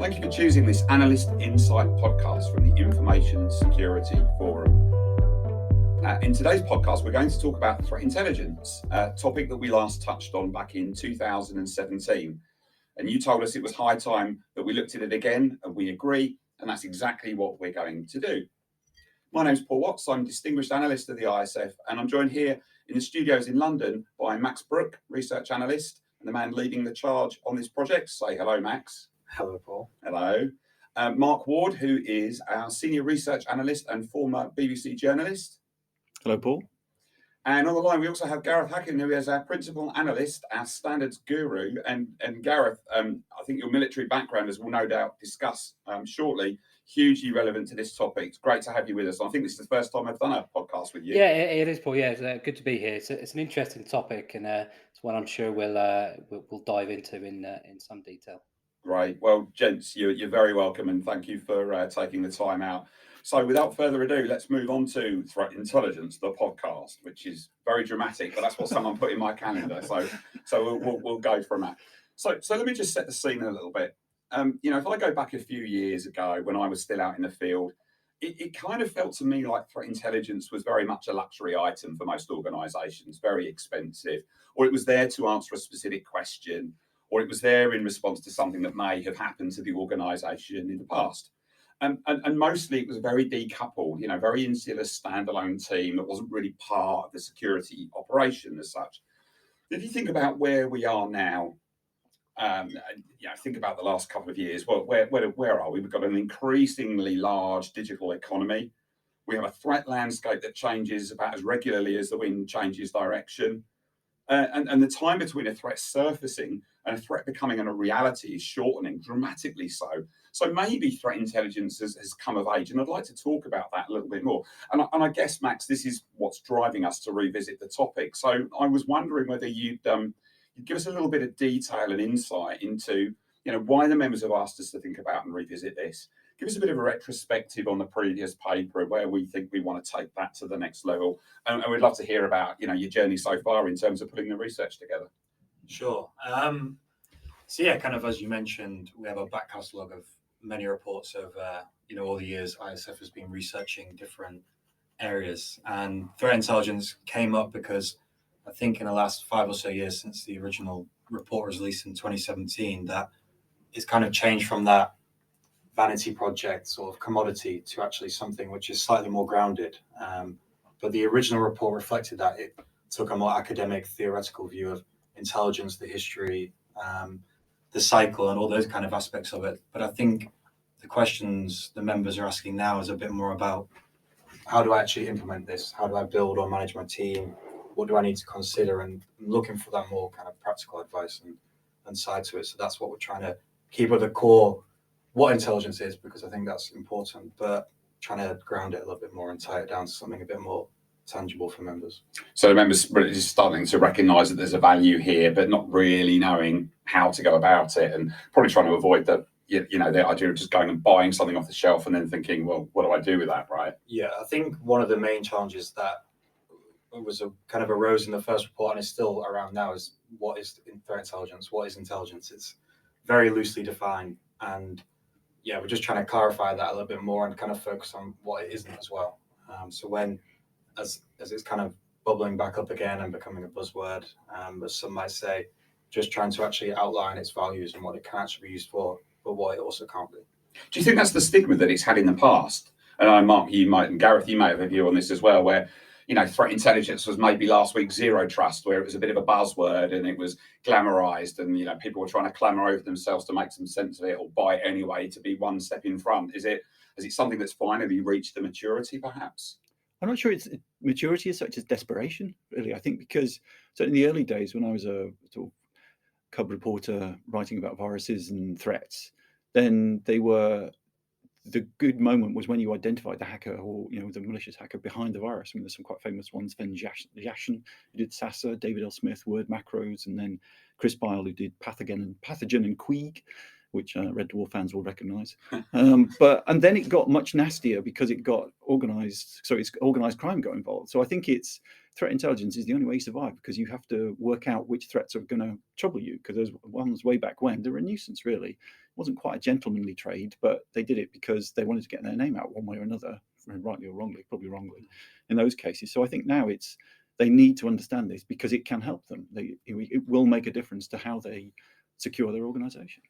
Thank you for choosing this Analyst Insight podcast from the Information Security Forum. In today's podcast, we're going to talk about threat intelligence, a topic that we last touched on back in 2017. And you told us it was high time that we looked at it again, and we agree, and that's exactly what we're going to do. My name's Paul Watts, I'm Distinguished Analyst of the ISF, and I'm joined here in the studios in London by Max Brook, Research Analyst, and the man leading the charge on this project. Say hello, Max. Hello, Paul. Hello. Mark Ward, who is our Senior Research Analyst and former BBC journalist. Hello, Paul. And on the line, we also have Gareth Hacken, who is our Principal Analyst, our Standards Guru. And Gareth, I think your military background, as we'll no doubt discuss shortly, hugely relevant to this topic. It's great to have you with us. I think this is the first time I've done a podcast with you. Yeah, it is, Paul. Yeah, it's good to be here. It's an interesting topic, and it's one I'm sure we'll dive into in some detail. Great. Well, gents, you're very welcome, and thank you for taking the time out. So without further ado, let's move on to Threat Intelligence, the podcast, which is very dramatic, but that's what someone put in my calendar. So we'll go from that. So let me just set the scene a little bit. If I go back a few years ago when I was still out in the field, it kind of felt to me like threat intelligence was very much a luxury item for most organisations, very expensive, or it was there to answer a specific question, or it was there in response to something that may have happened to the organisation in the past. And mostly it was very decoupled, very insular standalone team that wasn't really part of the security operation as such. If you think about where we are now, think about the last couple of years, well, where are we? We've got an increasingly large digital economy. We have a threat landscape that changes about as regularly as the wind changes direction. And the time between a threat surfacing and a threat becoming a reality is shortening dramatically so. So maybe threat intelligence has come of age, and I'd like to talk about that a little bit more. And I guess, Max, this is what's driving us to revisit the topic. So I was wondering whether you'd give us a little bit of detail and insight into, why the members have asked us to think about and revisit this. Give us a bit of a retrospective on the previous paper and where we think we want to take that to the next level. And we'd love to hear about, your journey so far in terms of putting the research together. Sure. Kind of as you mentioned, we have a back catalogue of many reports over, all the years ISF has been researching different areas. And threat intelligence came up because I think in the last 5 or so years since the original report was released in 2017, that it's kind of changed from that vanity project sort of commodity to actually something which is slightly more grounded. But the original report reflected that. It took a more academic, theoretical view of intelligence, the history, the cycle, and all those kind of aspects of it. But I think the questions the members are asking now is a bit more about, how do I actually implement this? How do I build or manage my team? What do I need to consider? And looking for that more kind of practical advice and side to it. So that's what we're trying to keep at the core, what intelligence is, because I think that's important, but trying to ground it a little bit more and tie it down to something a bit more tangible for members. So the members really just starting to recognise that there's a value here, but not really knowing how to go about it, and probably trying to avoid the idea of just going and buying something off the shelf and then thinking, well, what do I do with that, right? Yeah, I think one of the main challenges that was kind of arose in the first report and is still around now is, what is threat intelligence? What is intelligence? It's very loosely defined, and we're just trying to clarify that a little bit more and kind of focus on what it isn't as well. So when, as it's kind of bubbling back up again and becoming a buzzword, as some might say, just trying to actually outline its values and what it can actually be used for, but what it also can't be. Do you think that's the stigma that it's had in the past? And I, Mark, and Gareth, you may have a view on this as well, where threat intelligence was maybe last week zero trust, where it was a bit of a buzzword and it was glamorized, and people were trying to clamor over themselves to make some sense of it or buy it anyway to be one step in front. Is it something that's finally reached the maturity, perhaps? I'm not sure it's maturity as such as desperation, really. I think because certainly in the early days when I was a sort of cub reporter writing about viruses and threats, then the good moment was when you identified the hacker, or the malicious hacker behind the virus. I mean, there's some quite famous ones: Sven Jashin, who did Sasa, David L. Smith, Word Macros, and then Chris Bile, who did Pathogen and Queeg, which Red Dwarf fans will recognise. And then it got much nastier because it got organised. So it's organised crime got involved. So I think threat intelligence is the only way you survive, because you have to work out which threats are going to trouble you, because those ones way back when, they're a nuisance, really. wasn't quite a gentlemanly trade, but they did it because they wanted to get their name out one way or another, rightly or wrongly, probably wrongly, in those cases. So I think now they need to understand this because it can help them. It will make a difference to how they secure their organisation.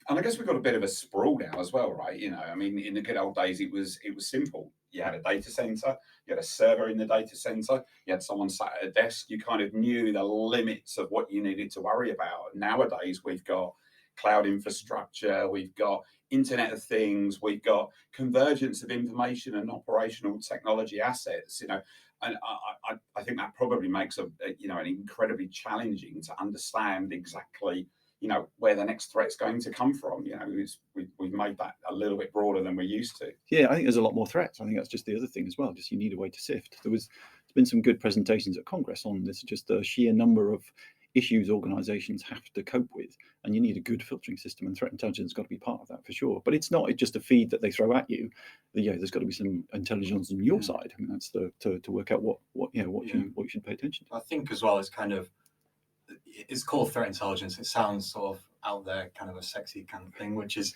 And I guess we've got a bit of a sprawl now as well, right? I mean, in the good old days, it was simple. You had a data center, you had a server in the data center, you had someone sat at a desk. You kind of knew the limits of what you needed to worry about. Nowadays, we've got cloud infrastructure, we've got Internet of Things, we've got convergence of information and operational technology assets. And I think that probably makes an incredibly challenging to understand exactly where the next threat's going to come from. We've made that a little bit broader than we're used to. Yeah, I think there's a lot more threats. I think that's just the other thing as well. Just you need a way to sift. There's been some good presentations at Congress on this, just the sheer number of issues organizations have to cope with, and you need a good filtering system, and threat intelligence has got to be part of that for sure. But it's not just a feed that they throw at you. There's got to be some intelligence on your side. I mean, that's to work out what you should pay attention to. I think as well, it's called threat intelligence. It sounds sort of out there, kind of a sexy kind of thing, which is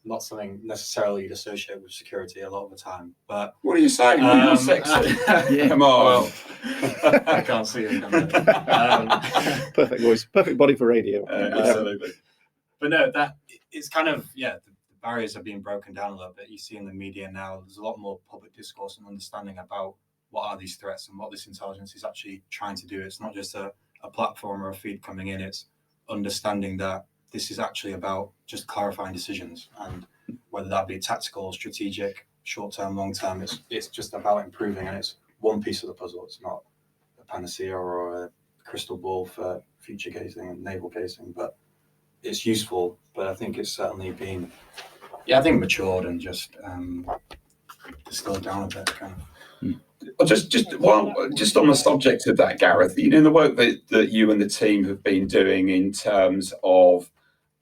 not something necessarily you'd associate with security a lot of the time. But what are you saying? You're sexy. Yeah, come on. Well, I can't see it. Perfect voice, perfect body for radio. Absolutely. But no, that it's kind of the barriers are being broken down a little bit. You see in the media now, there's a lot more public discourse and understanding about what are these threats and what this intelligence is actually trying to do. It's not just a platform or a feed coming in. It's understanding that this is actually about just clarifying decisions, and whether that be tactical, strategic, short-term, long-term, it's just about improving, and it's one piece of the puzzle. It's not a panacea or a crystal ball for future gazing and naval gazing, but it's useful. But I think it's certainly been, matured and just distilled down a bit, kind of. Well, just on the subject of that, Gareth, in the work that you and the team have been doing in terms of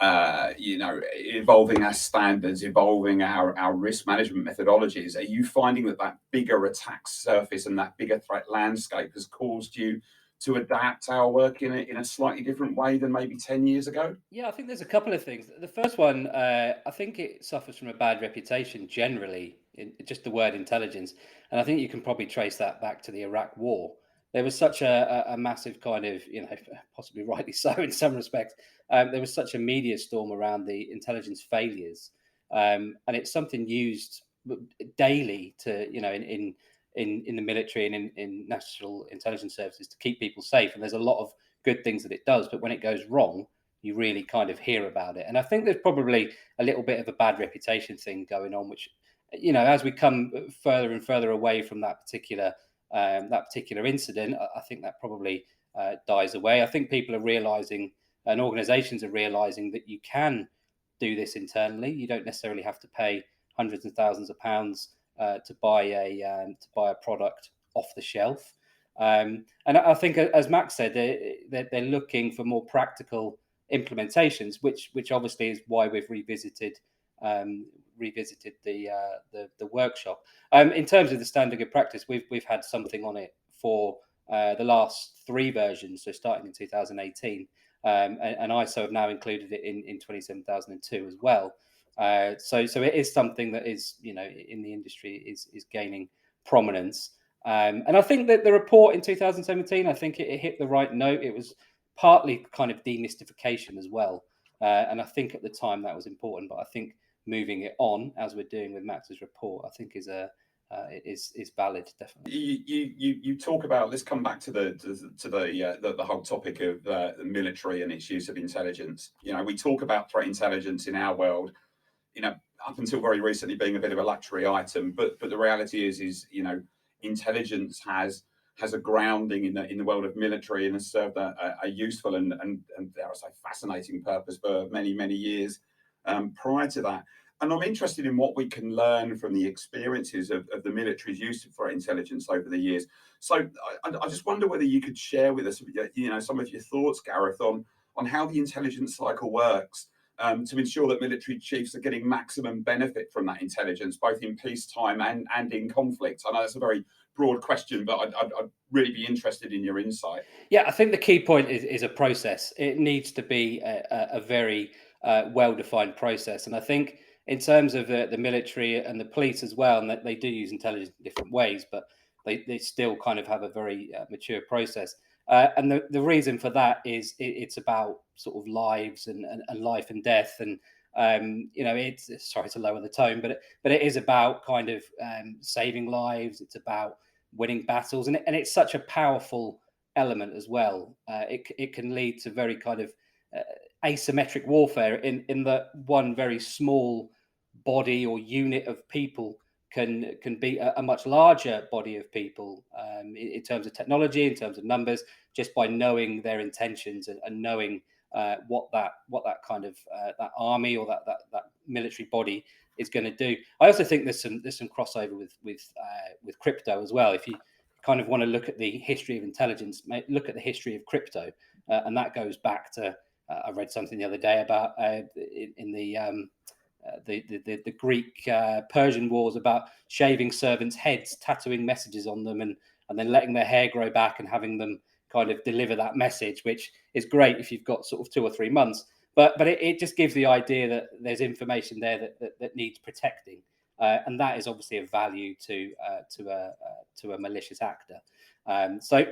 evolving our standards, evolving our risk management methodologies, are you finding that bigger attack surface and that bigger threat landscape has caused you to adapt our work in a slightly different way than maybe 10 years ago? Yeah, I think there's a couple of things. The first one, I think it suffers from a bad reputation generally, in just the word intelligence. And I think you can probably trace that back to the Iraq War. There was such a massive kind of, possibly rightly so in some respects, there was such a media storm around the intelligence failures. And it's something used daily to, in the military and in national intelligence services to keep people safe. And there's a lot of good things that it does, but when it goes wrong, you really kind of hear about it. And I think there's probably a little bit of a bad reputation thing going on, which, as we come further and further away from that particular incident, I think that probably dies away. I think people are realizing, and organizations are realizing, that you can do this internally. You don't necessarily have to pay hundreds of thousands of pounds to buy a product off the shelf. And I think, as Max said, they're looking for more practical implementations, which obviously is why we've revisited the workshop. In terms of the standard of practice, we've had something on it for the last 3 versions, so starting in 2018, and ISO have now included it in 27002 as well. So it is something that is, in the industry is gaining prominence. And I think that the report in 2017, I think it hit the right note. It was partly kind of demystification as well. And I think at the time that was important, but I think moving it on, as we're doing with Max's report, I think is valid, definitely. You talk about, let's come back to the whole topic of the military and its use of intelligence. We talk about threat intelligence in our world, up until very recently being a bit of a luxury item, but the reality is intelligence has a grounding in the world of military and has served a useful and dare I say fascinating purpose for many years prior to that. And I'm interested in what we can learn from the experiences of the military's use of threat intelligence over the years. So I just wonder whether you could share with us, some of your thoughts, Gareth, on how the intelligence cycle works to ensure that military chiefs are getting maximum benefit from that intelligence, both in peacetime and in conflict. I know that's a very broad question, but I'd really be interested in your insight. Yeah, I think the key point is a process. It needs to be a very well-defined process. And I think in terms of the military and the police as well, and that they do use intelligence in different ways, but they still kind of have a very mature process. And the reason for that is it's about sort of lives and life and death. And it's, sorry to lower the tone, but it is about kind of saving lives. It's about winning battles, and it's such a powerful element as well. It can lead to very kind of asymmetric warfare in that one very small body or unit of people can beat a much larger body of people in terms of technology, in terms of numbers, just by knowing their intentions and knowing what that kind of that army or that military body is going to do. I also think there's some crossover with crypto as well. If you kind of want to look at the history of intelligence, look at the history of crypto, and that goes back to I read something the other day about in the Greek Persian wars about shaving servants' heads, tattooing messages on them, and then letting their hair grow back and having them kind of deliver that message, which is great if you've got sort of 2 or 3 months. But it just gives the idea that there's information there that needs protecting, and that is obviously of value to a malicious actor. So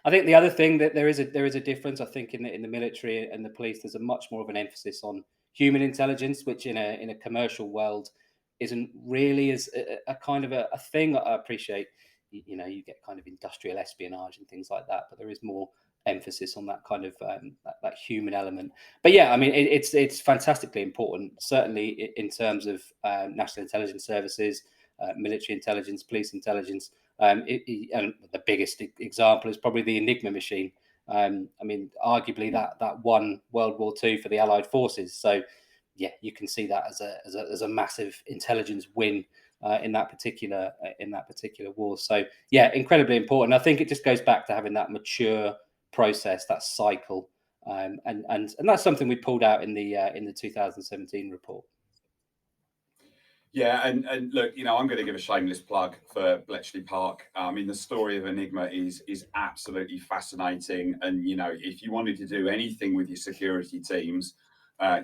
I think the other thing that there is a difference. I think in the military and the police, there's a much more of an emphasis on human intelligence, which in a commercial world isn't really as a kind of a thing. I appreciate, you get kind of industrial espionage and things like that, but there is more emphasis on that kind of that human element. But yeah, I mean, it's fantastically important, certainly in terms of national intelligence services, military intelligence, police intelligence. And the biggest example is probably the Enigma machine. I mean, arguably that won World War II for the Allied forces. So, yeah, you can see that as a massive intelligence win in that particular war. So, yeah, incredibly important. I think it just goes back to having that mature process, that cycle, and that's something we pulled out in the 2017 report. Yeah, and look, I'm going to give a shameless plug for Bletchley Park. I mean, the story of Enigma is absolutely fascinating. And, if you wanted to do anything with your security teams,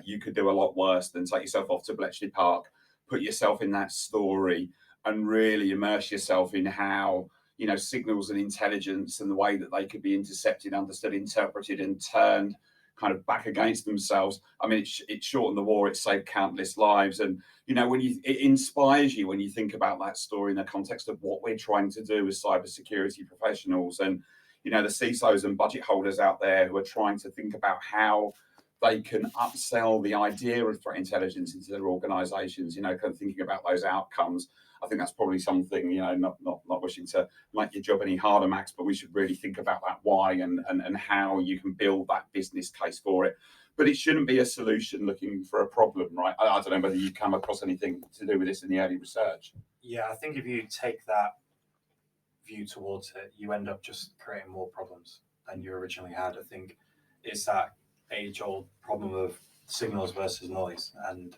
you could do a lot worse than take yourself off to Bletchley Park, put yourself in that story and really immerse yourself in how, signals and intelligence and the way that they could be intercepted, understood, interpreted and turned kind of back against themselves. I mean, it shortened the war, it saved countless lives. And, it inspires you when you think about that story in the context of what we're trying to do as cybersecurity professionals. And, the CISOs and budget holders out there who are trying to think about how they can upsell the idea of threat intelligence into their organizations, kind of thinking about those outcomes. I think that's probably something, not wishing to make your job any harder, Max, but we should really think about that why and how you can build that business case for it. But it shouldn't be a solution looking for a problem, right? I don't know whether you come across anything to do with this in the early research. Yeah, I think if you take that view towards it, you end up just creating more problems than you originally had. I think it's that age-old problem of signals versus noise. And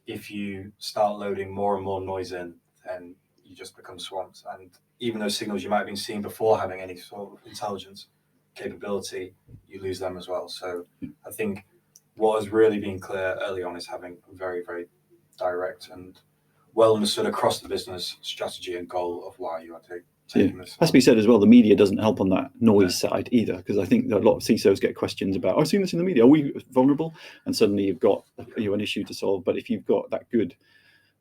if you start loading more and more noise in, then you just become swamped. And even those signals you might have been seeing before having any sort of intelligence capability, you lose them as well. So I think what has really been clear early on is having a very, very direct and well understood across the business strategy and goal of why you are taking this. Has to be said as well, the media doesn't help on that noise side either, because I think that a lot of CISOs get questions about, I've seen this in the media, are we vulnerable? And suddenly you've got an issue to solve. But if you've got that good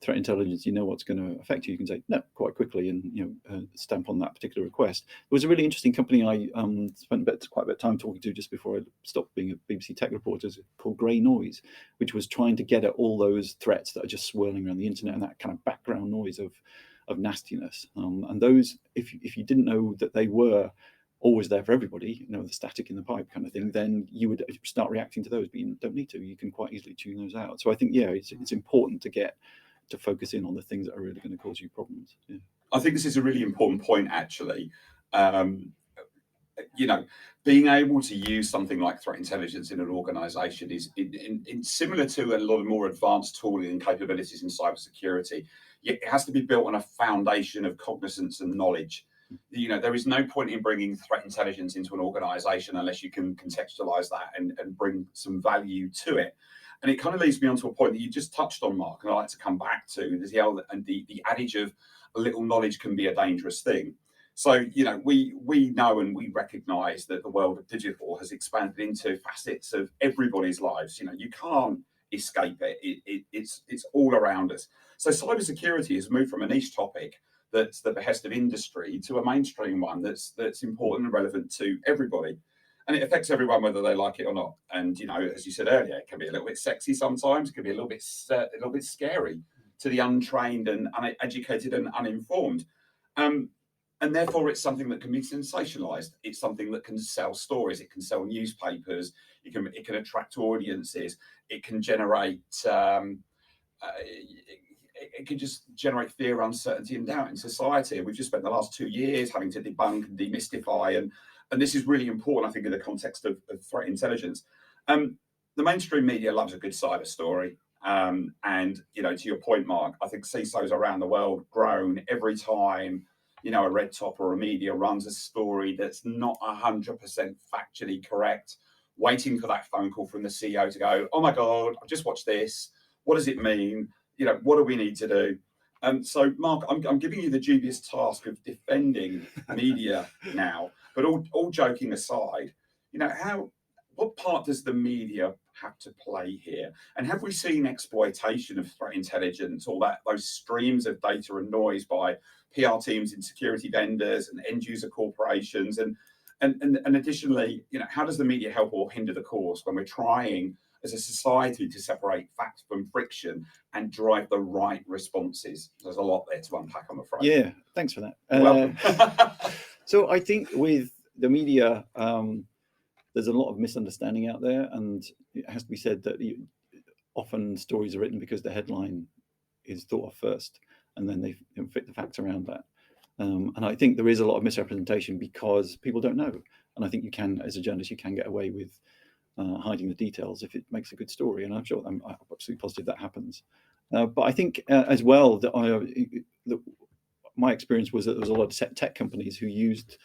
threat intelligence, what's going to affect you can say no quite quickly and stamp on that particular request. There was a really interesting company I spent quite a bit of time talking to just before I stopped being a BBC tech reporter, called Grey Noise, which was trying to get at all those threats that are just swirling around the internet and that kind of background noise of nastiness. And those, if you didn't know that they were always there for everybody, the static in the pipe kind of thing, then you would start reacting to those, but you don't need to. You can quite easily tune those out. So I think, it's important to focus in on the things that are really going to cause you problems. Yeah. I think this is a really important point, actually. Being able to use something like threat intelligence in an organization is similar to a lot of more advanced tooling and capabilities in cybersecurity. It has to be built on a foundation of cognizance and knowledge. You know, there is no point in bringing threat intelligence into an organization unless you can contextualize that and bring some value to it. And it kind of leads me on to a point that you just touched on, Mark, and I like to come back to. There's the adage of a little knowledge can be a dangerous thing. So, you know, we know and we recognize that the world of digital has expanded into facets of everybody's lives. You know, you can't escape it. It's all around us. So cybersecurity has moved from a niche topic that's the behest of industry to a mainstream one that's important and relevant to everybody. And it affects everyone whether they like it or not. And, you know, as you said earlier, it can be a little bit sexy sometimes, it can be a little bit scary to the untrained and uneducated and uninformed. And therefore, it's something that can be sensationalized. It's something that can sell stories. It can sell newspapers. It can attract audiences. It can generate. It can just generate fear, uncertainty, and doubt in society. We've just spent the last 2 years having to debunk and demystify, and this is really important, I think, in the context of threat intelligence. The mainstream media loves a good cyber story. And, you know, to your point, Mark, I think CISOs around the world groan every time, you know, a red top or a media runs a story that's not 100% factually correct, waiting for that phone call from the CEO to go, oh my God, I've just watched this. What does it mean? You know, what do we need to do? So, Mark, I'm giving you the dubious task of defending media now, but all joking aside, you know, what part does the media have to play here? And have we seen exploitation of threat intelligence, or those streams of data and noise by PR teams in security vendors and end user corporations? And additionally, you know, how does the media help or hinder the cause when we're trying as a society to separate fact from friction and drive the right responses? There's a lot there to unpack, I'm afraid. Yeah, thanks for that. Welcome. So I think with the media, there's a lot of misunderstanding out there, and it has to be said that often stories are written because the headline is thought of first, and then they fit the facts around that. And I think there is a lot of misrepresentation because people don't know. And I think you can, as a journalist, you can get away with hiding the details if it makes a good story. And I'm sure I'm absolutely positive that happens. But I think as well that my experience was that there was a lot of tech companies who used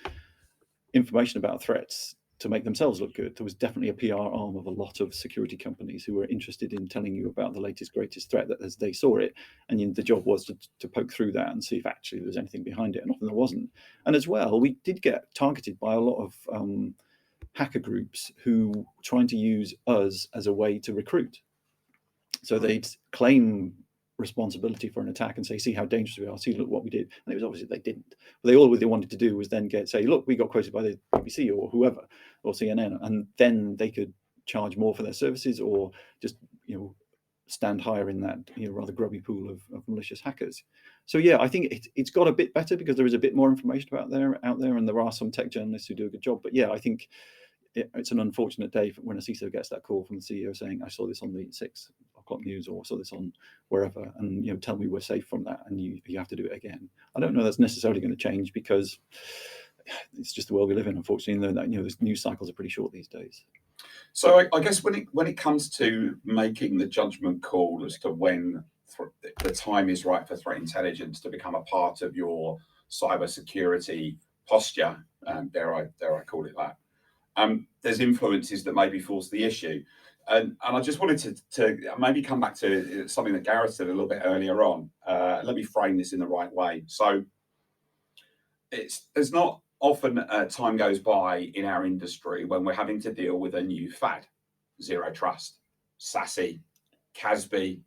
information about threats to make themselves look good. There was definitely a PR arm of a lot of security companies who were interested in telling you about the latest, greatest threat that as they saw it. And the job was to poke through that and see if actually there was anything behind it. And often there wasn't. And as well, we did get targeted by a lot of hacker groups who were trying to use us as a way to recruit. So they'd claim responsibility for an attack and say, see how dangerous we are, see look what we did. And it was obviously they didn't. But all they wanted to do was then say, look, we got quoted by the BBC or whoever, or CNN, and then they could charge more for their services or just, you know, stand higher in that, you know, rather grubby pool of malicious hackers. So yeah, I think it's got a bit better because there is a bit more information out there, and there are some tech journalists who do a good job. But yeah, I think it's an unfortunate day when a CISO gets that call from the CEO saying, I saw this on the 6 o'clock news, or saw this on wherever, and, you know, tell me we're safe from that, and you have to do it again. I don't know that's necessarily going to change because it's just the world we live in, unfortunately, and you know, the news cycles are pretty short these days. So I guess when it comes to making the judgment call as to when the time is right for threat intelligence to become a part of your cybersecurity posture, dare I call it that, there's influences that maybe force the issue. And I just wanted to maybe come back to something that Gareth said a little bit earlier on. Let me frame this in the right way. So there's not often time goes by in our industry when we're having to deal with a new fad: zero trust, SASE, CASB,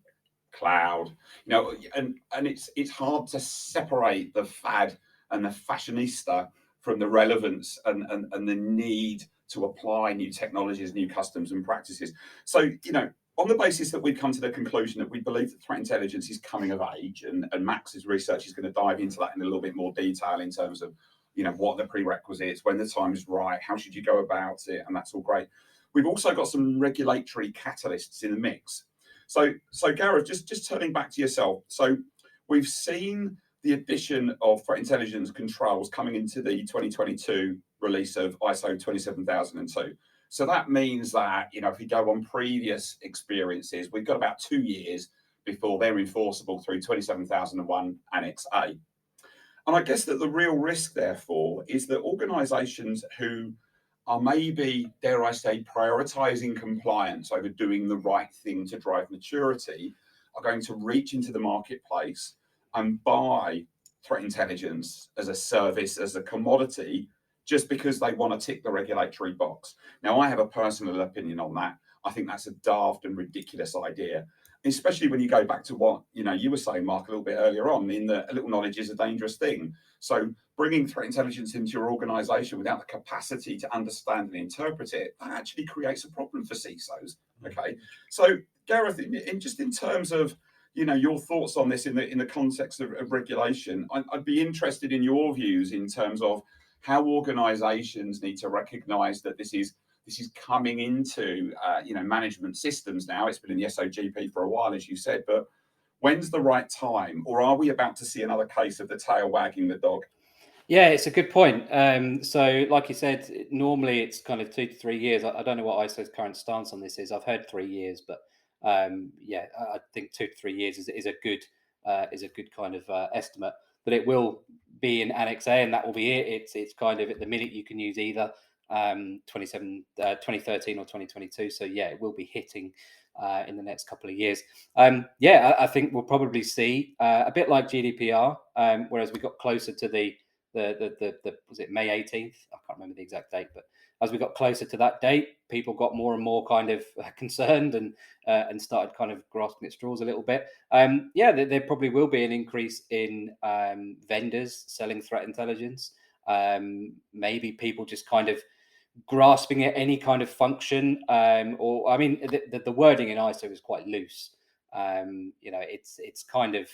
cloud. You know, and it's hard to separate the fad and the fashionista from the relevance and the need to apply new technologies, new customs and practices. So, you know, on the basis that we've come to the conclusion that we believe that threat intelligence is coming of age, and Max's research is going to dive into that in a little bit more detail in terms of, you know, what are the prerequisites, when the time is right, how should you go about it, and that's all great. We've also got some regulatory catalysts in the mix. So Gareth, just turning back to yourself. So we've seen the addition of threat intelligence controls coming into the 2022 release of ISO 27002. So that means that, you know, if we go on previous experiences, we've got about 2 years before they're enforceable through 27001 Annex A. And I guess that the real risk, therefore, is that organisations who are maybe, dare I say, prioritising compliance over doing the right thing to drive maturity are going to reach into the marketplace and buy threat intelligence as a service, as a commodity, just because they want to tick the regulatory box. Now, I have a personal opinion on that. I think that's a daft and ridiculous idea, especially when you go back to what you were saying, Mark, a little bit earlier on, in that a little knowledge is a dangerous thing. So bringing threat intelligence into your organization without the capacity to understand and interpret it, that actually creates a problem for CISOs. Okay, so Gareth, in terms of your thoughts on this in the context of regulation, I'd be interested in your views in terms of how organizations need to recognize that this is coming into management systems now. It's been in the SOGP for a while, as you said, but when's the right time, or are we about to see another case of the tail wagging the dog? Yeah, it's a good point. So, like you said, normally it's kind of 2 to 3 years. I don't know what ISO's current stance on this is. I've heard 3 years, but yeah, I think 2 to 3 years is a good kind of estimate. But it will be in Annex A, and that will be it. It's kind of at the minute you can use either 2013 or 2022. So yeah, it will be hitting in the next couple of years. Yeah, I think we'll probably see a bit like GDPR, whereas we got closer to the was it May 18th? I can't remember the exact date, but as we got closer to that date, people got more and more kind of concerned and started kind of grasping at straws a little bit. Yeah, there probably will be an increase in vendors selling threat intelligence. Maybe people just kind of grasping at any kind of function, or I mean, the wording in ISO is quite loose. It's kind of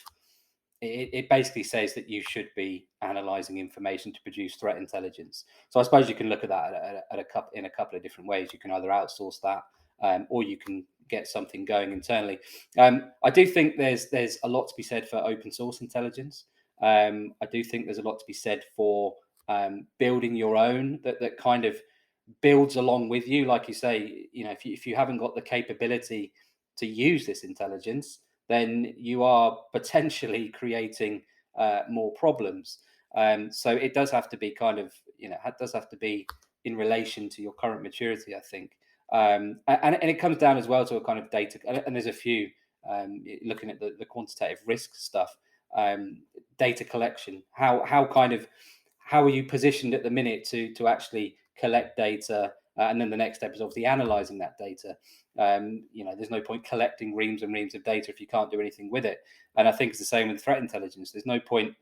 it basically says that you should be analyzing information to produce threat intelligence. So I suppose you can look at that in a couple of different ways. You can either outsource that, or you can get something going internally. I do think there's a lot to be said for open source intelligence. I do think there's a lot to be said for building your own that kind of builds along with you. Like you say, if you haven't got the capability to use this intelligence, then you are potentially creating more problems. So it does have to be kind of, it does have to be in relation to your current maturity, I think. And it comes down as well to a kind of data, and there's a few, looking at the quantitative risk stuff, data collection, how are you positioned at the minute to actually collect data, and then the next step is obviously analyzing that data. There's no point collecting reams and reams of data if you can't do anything with it. And I think it's the same with threat intelligence. There's no point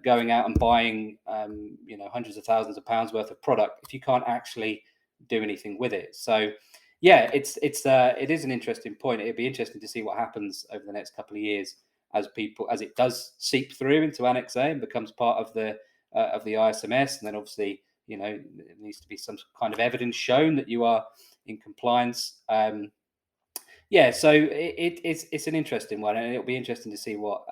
going out and buying hundreds of thousands of pounds worth of product if you can't actually do anything with it. So yeah, it is an interesting point. It'd be interesting to see what happens over the next couple of years as it does seep through into Annex A and becomes part of the ISMS, and then obviously there needs to be some kind of evidence shown that you are in compliance. Yeah, so it's an interesting one, and it'll be interesting to see what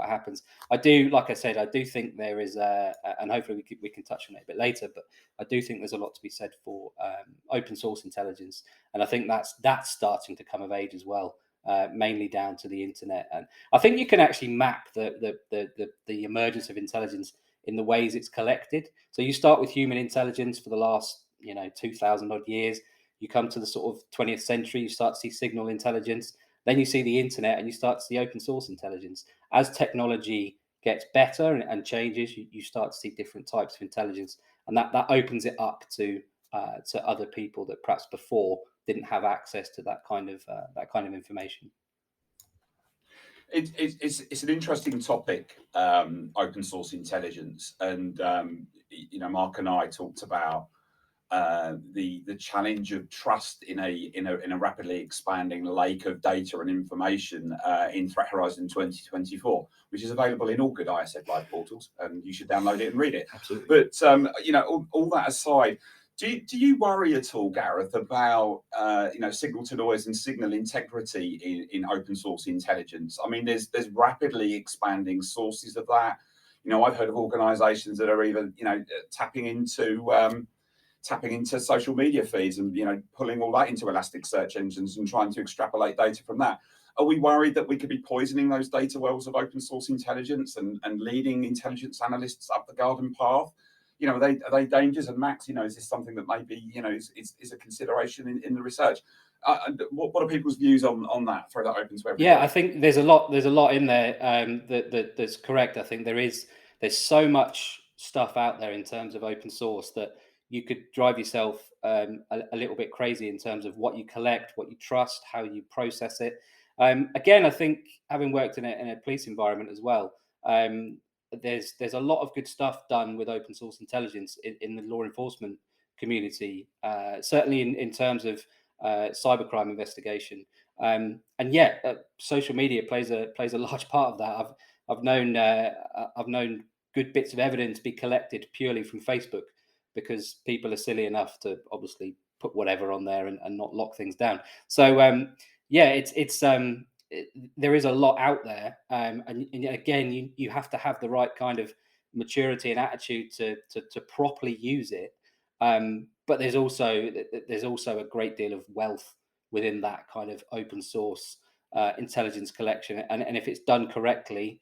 happens. Like I said, I do think there is and hopefully we can touch on it a bit later, but I do think there's a lot to be said for open source intelligence, and I think that's starting to come of age as well, mainly down to the internet. And I think you can actually map the emergence of intelligence in the ways it's collected. So you start with human intelligence for the last 2,000 odd years. You come to the sort of 20th century, you start to see signal intelligence. Then you see the internet and you start to see open source intelligence. As technology gets better and changes, you start to see different types of intelligence. And that opens it up to other people that perhaps before didn't have access to that kind of information. It's an interesting topic, open source intelligence, and Mark and I talked about the challenge of trust in a rapidly expanding lake of data and information in Threat Horizon 2024, which is available in all good ISF Live portals, and you should download it and read it. Absolutely. But all that aside, do you worry at all, Gareth, about signal to noise and signal integrity in open source intelligence? I mean, there's rapidly expanding sources of that. I've heard of organisations that are even tapping into social media feeds and pulling all that into Elastic search engines and trying to extrapolate data from that. Are we worried that we could be poisoning those data wells of open source intelligence and leading intelligence analysts up the garden path? Are they dangers? And Max, is this something that maybe, is a consideration in the research? What are people's views on that? Throw that open to everybody. Yeah, I think there's a lot in there that's correct. I think there's so much stuff out there in terms of open source that you could drive yourself a little bit crazy in terms of what you collect, what you trust, how you process it. Again, I think having worked in a police environment as well, there's a lot of good stuff done with open source intelligence in the law enforcement community, certainly in terms of cybercrime investigation. And social media plays a large part of that. I've known good bits of evidence be collected purely from Facebook because people are silly enough to obviously put whatever on there and not lock things down. So there is a lot out there, and again, you have to have the right kind of maturity and attitude to properly use it. But there's also a great deal of wealth within that kind of open source intelligence collection, and if it's done correctly,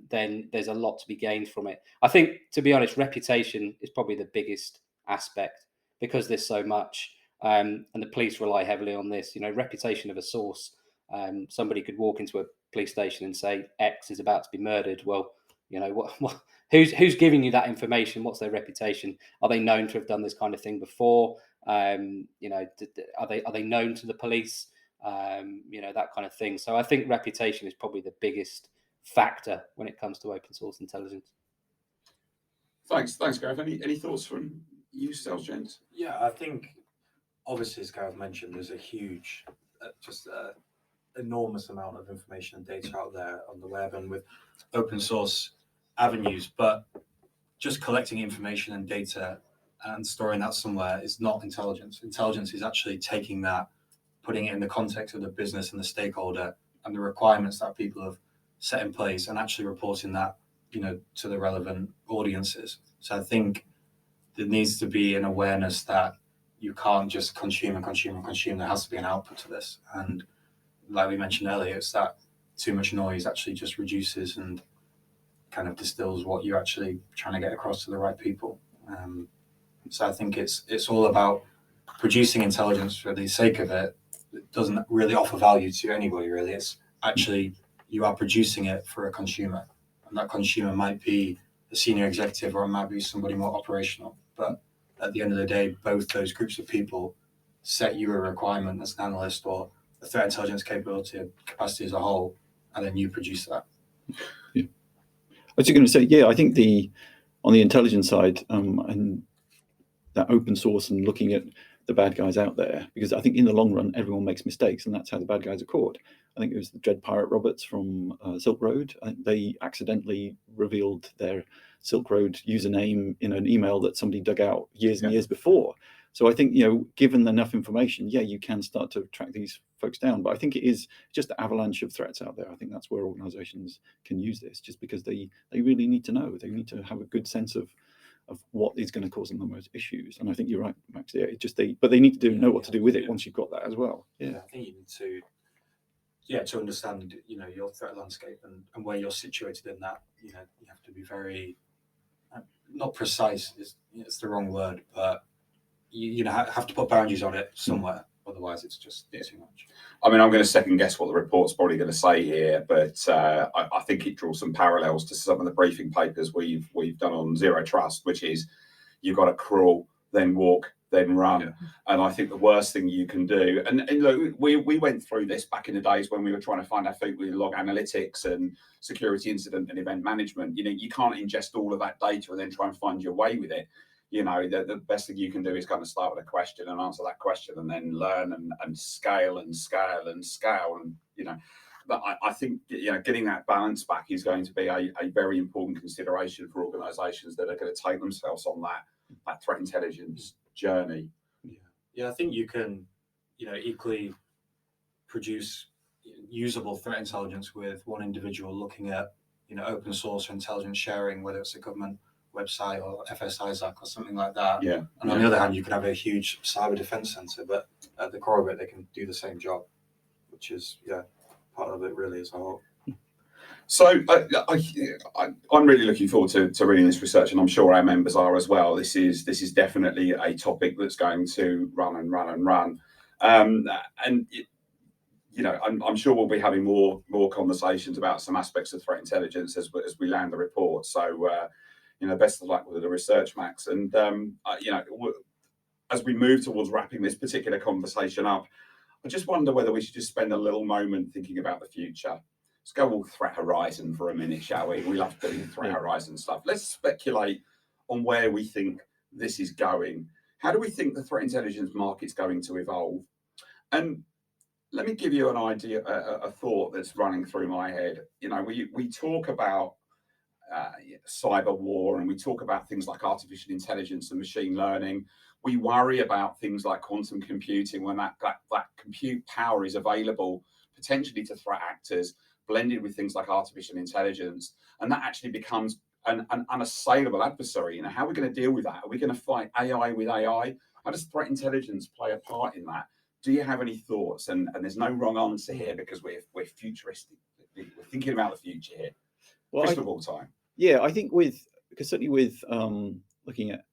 then there's a lot to be gained from it. I think, to be honest, reputation is probably the biggest aspect because there's so much, and the police rely heavily on this. Reputation of a source. Somebody could walk into a police station and say X is about to be murdered. Well, what who's giving you that information? What's their reputation? Are they known to have done this kind of thing before? Are they known to the police? That kind of thing. So I think reputation is probably the biggest factor when it comes to open source intelligence. Thanks, Gareth. Any thoughts from you, Sales Gents? Yeah, I think obviously, as Gareth mentioned, there's a huge, enormous amount of information and data out there on the web and with open source avenues, but just collecting information and data and storing that somewhere is not intelligence. Intelligence is actually taking that, putting it in the context of the business and the stakeholder and the requirements that people have set in place and actually reporting that, to the relevant audiences. So I think there needs to be an awareness that you can't just consume. There has to be an output to this. And like we mentioned earlier, it's that too much noise actually just reduces and kind of distills what you're actually trying to get across to the right people. So I think it's all about producing intelligence for the sake of it. It doesn't really offer value to anybody, really. It's actually you are producing it for a consumer, and that consumer might be a senior executive or it might be somebody more operational. But at the end of the day, both those groups of people set you a requirement as an analyst or a threat intelligence capacity as a whole, and then you produce that. Yeah. I was going to say, I think on the intelligence side, and that open source and looking at the bad guys out there, because I think in the long run, everyone makes mistakes, and that's how the bad guys are caught. I think it was the Dread Pirate Roberts from Silk Road. I think they accidentally revealed their Silk Road username in an email that somebody dug out years and years before. So I think, given enough information, you can start to track these folks down. But I think it is just the avalanche of threats out there. I think that's where organizations can use this, just because they really need to know. They need to have a good sense of what is going to cause them the most issues. And I think you're right, Max. But they need to know what to do with it once you've got that as well. Yeah, I think you need to understand, your threat landscape and where you're situated in that. You have to be very, not precise is the wrong word, but you have to put boundaries on it somewhere. Otherwise, it's just too much. I mean, I'm going to second guess what the report's probably going to say here, but I think it draws some parallels to some of the briefing papers we've done on Zero Trust, which is you've got to crawl, then walk, then run. Yeah. And I think the worst thing you can do, and look, we went through this back in the days when we were trying to find our feet with log analytics and security incident and event management. You can't ingest all of that data and then try and find your way with it. The best thing you can do is kind of start with a question and answer that question and then learn and scale. And but I think getting that balance back is going to be a very important consideration for organizations that are going to take themselves on that threat intelligence journey. I think you can equally produce usable threat intelligence with one individual looking at open source or intelligence sharing, whether it's a government website or FS-ISAC or something like that. And on the other hand, you can have a huge cyber defense center, but at the core of it, they can do the same job, which is part of it really as a whole. So I'm really looking forward to reading this research, and I'm sure our members are as well. This is definitely a topic that's going to run and run and run, I'm sure we'll be having more conversations about some aspects of threat intelligence as we land the report. So best of luck with the research, Max. And as we move towards wrapping this particular conversation up, I just wonder whether we should just spend a little moment thinking about the future. Let's go all threat horizon for a minute, shall we? We love doing threat horizon stuff. Let's speculate on where we think this is going. How do we think the threat intelligence market's going to evolve? And let me give you an idea, a thought that's running through my head. We talk about cyber war, and we talk about things like artificial intelligence and machine learning. We worry about things like quantum computing when that compute power is available potentially to threat actors, blended with things like artificial intelligence, and that actually becomes an unassailable adversary. How are we going to deal with that? Are we going to fight AI with AI? How does threat intelligence play a part in that? Do you have any thoughts? And there's no wrong answer here, because we're futuristic. We're thinking about the future here. Crystal ball time. Yeah, I think certainly with looking at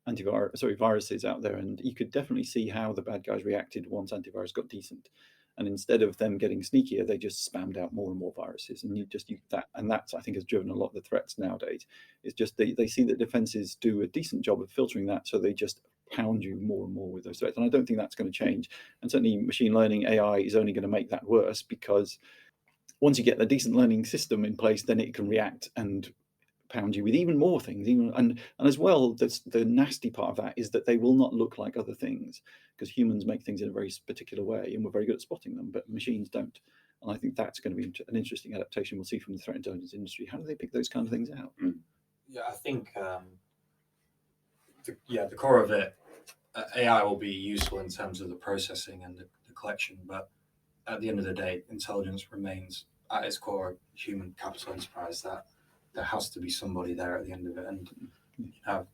viruses out there, and you could definitely see how the bad guys reacted once antivirus got decent. And instead of them getting sneakier, they just spammed out more and more viruses, and that's I think has driven a lot of the threats nowadays. It's just they see that defenses do a decent job of filtering that, so they just pound you more and more with those threats. And I don't think that's going to change. And certainly machine learning, AI, is only going to make that worse, because once you get a decent learning system in place, then it can react and pound you with even more things. And as well, the nasty part of that is that they will not look like other things, because humans make things in a very particular way, and we're very good at spotting them, but machines don't. And I think that's going to be an interesting adaptation we'll see from the threat intelligence industry. How do they pick those kind of things out? Yeah, I think the core of it, AI will be useful in terms of the processing and the collection, but at the end of the day, intelligence remains at its core a human capital enterprise. That there has to be somebody there at the end of it. And I've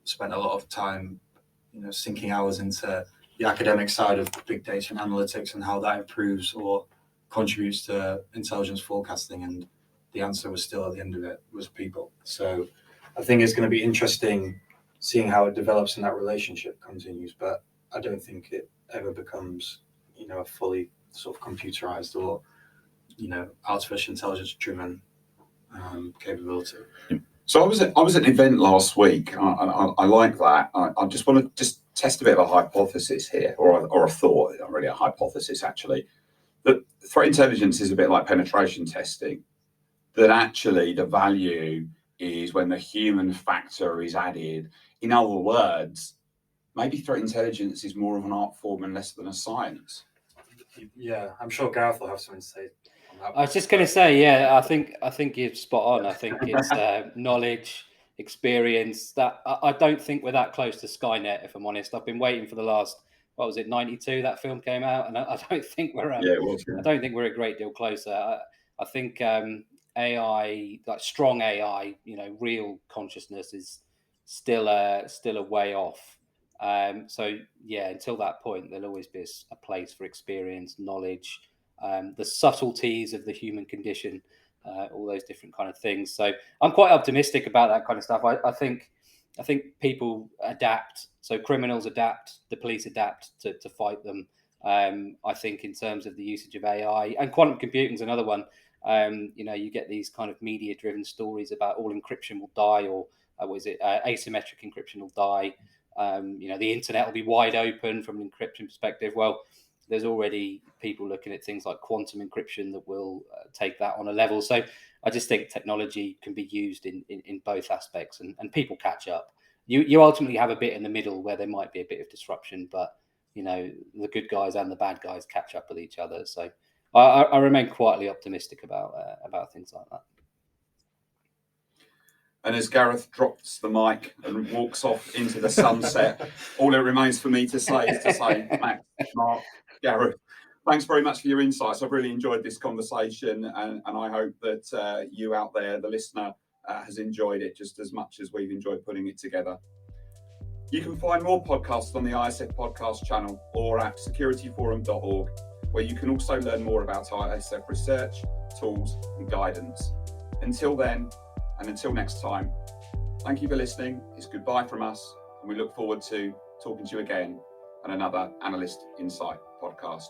spent a lot of time, sinking hours into the academic side of big data and analytics and how that improves or contributes to intelligence forecasting. And the answer was still, at the end of it, was people. So I think it's going to be interesting seeing how it develops and that relationship continues. But I don't think it ever becomes, a fully sort of computerized or, artificial intelligence driven capability. So I was at an event last week. I like that. I just want to test a bit of a hypothesis here, or a thought, not really a hypothesis actually, that threat intelligence is a bit like penetration testing, that actually the value is when the human factor is added. In other words, maybe threat intelligence is more of an art form and less than a science. Yeah, I'm sure Gareth will have something to say. I was just going to say, I think you're spot on. I think it's knowledge, experience. That I don't think we're that close to Skynet, if I'm honest. I've been waiting for the last, 92? That film came out, and I don't think we're. It was. Yeah. I don't think we're a great deal closer. I think AI, like strong AI, real consciousness is still a way off. Until that point, there'll always be a place for experience, knowledge. The subtleties of the human condition, all those different kind of things. So I'm quite optimistic about that kind of stuff. I think people adapt. So criminals adapt, the police adapt to fight them. I think in terms of the usage of AI, and quantum computing is another one. You get these kind of media-driven stories about all encryption will die, or asymmetric encryption will die. The internet will be wide open from an encryption perspective. Well, there's already people looking at things like quantum encryption that will take that on a level. So I just think technology can be used in both aspects, and people catch up. You ultimately have a bit in the middle where there might be a bit of disruption, but the good guys and the bad guys catch up with each other. So I remain quietly optimistic about things like that. And as Gareth drops the mic and walks off into the sunset, all it remains for me to say is Max, Mark, Gareth, thanks very much for your insights. I've really enjoyed this conversation, and I hope that you out there, the listener, has enjoyed it just as much as we've enjoyed putting it together. You can find more podcasts on the ISF podcast channel or at securityforum.org. where you can also learn more about ISF research, tools and guidance. Until then, and until next time, thank you for listening. It's goodbye from us, and we look forward to talking to you again on another Analyst Insight podcast.